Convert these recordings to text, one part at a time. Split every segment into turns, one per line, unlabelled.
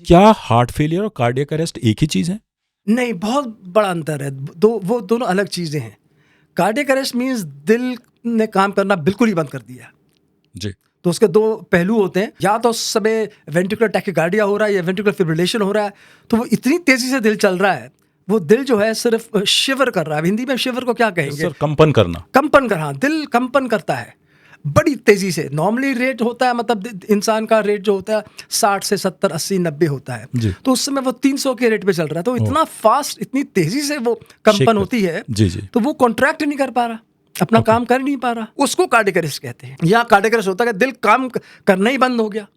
क्या heart failure और cardiac arrest एक ही चीज़ है?
नहीं, बहुत बड़ा अंतर है। वो दोनों अलग चीज़ें हैं। कार्डियक अरेस्ट मीन्स दिल ने काम करना बिल्कुल ही बंद कर दिया।
जी।
तो उसके दो पहलू होते हैं, या तो उस समय वेंट्रिकुलर टैकीकार्डिया हो रहा है या वेंट्रिकुलर फिब्रिलेशन हो रहा है, तो वो इतनी तेज़ी से दिल चल रहा है, वो दिल जो है सिर्फ शिवर कर रहा है। हिंदी में शिवर को क्या कहेंगे?
सर, कंपन करना।
कंपन कर, हाँ, दिल कंपन करता है बड़ी तेज़ी से। नॉर्मली रेट होता है, मतलब इंसान का रेट जो होता है 60 से 70, 80, 90 होता है।
जी।
तो उस समय वो 300 के रेट पे चल रहा है। तो इतना फास्ट, इतनी तेज़ी से वो
शेक
कंपन
कर-
होती है,
जी जी।
तो वो कॉन्ट्रैक्ट नहीं कर पा रहा, अपना काम कर नहीं पा रहा। उसको कार्डियक अरेस्ट कहते हैं। या कार्डियक अरेस्ट होता है कि दिल काम करना ही बंद हो गया,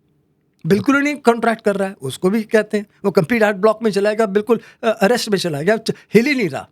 बिल्कुल ही नहीं कॉन्ट्रैक्ट कर रहा है, उसको भी कहते हैं। वो कंप्लीट हार्ट ब्लॉक में चला गया, बिल्कुल अरेस्ट में चला गया, हिल ही नहीं रहा,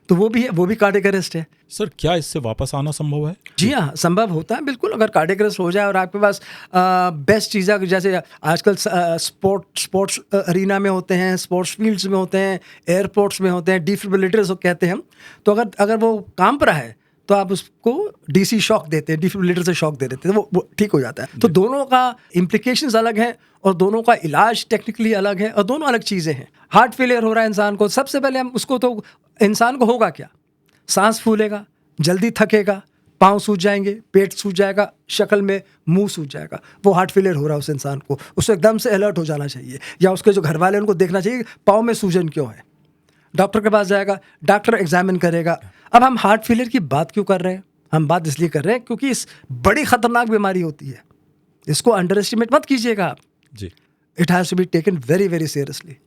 तो वो भी है, वो भी कार्डियक अरेस्ट है।
सर, क्या इससे वापस आना संभव है?
जी हाँ, संभव होता है बिल्कुल। अगर कार्डियक अरेस्ट हो जाए और आपके पास बेस्ट चीज़ें, जैसे आजकल स्पोर्ट्स अरीना में होते हैं, स्पोर्ट्स फील्ड्स में होते हैं, एयरपोर्ट्स में होते हैं, डिफिब्रिलेटर्स कहते हैं हम। तो अगर वो काम पर है तो आप उसको डीसी शॉक देते हैं, डिफिब्रिलेटर से शॉक दे देते हैं, तो वो ठीक हो जाता है। तो दोनों का इम्प्लीकेशंस अलग हैं और दोनों का इलाज टेक्निकली अलग है और दोनों अलग चीज़ें हैं। हार्ट फेलियर हो रहा है इंसान को, सबसे पहले हम उसको, तो इंसान को होगा क्या? सांस फूलेगा, जल्दी थकेगा, पाँव सूज जाएंगे, पेट सूज जाएगा, शक्ल में मुंह सूज जाएगा। वो हार्ट फेलियर हो रहा है उस इंसान को, उसको एकदम से अलर्ट हो जाना चाहिए, या उसके जो घर वाले उनको देखना चाहिए पाँव में सूजन क्यों है। डॉक्टर के पास जाएगा, डॉक्टर एग्जामिन करेगा। अब हम हार्ट फेलियर की बात क्यों कर रहे हैं? हम बात इसलिए कर रहे हैं क्योंकि इस बड़ी खतरनाक बीमारी होती है, इसको अंडर एस्टिमेट मत कीजिएगा आप।
जी।
It has to be taken very very seriously.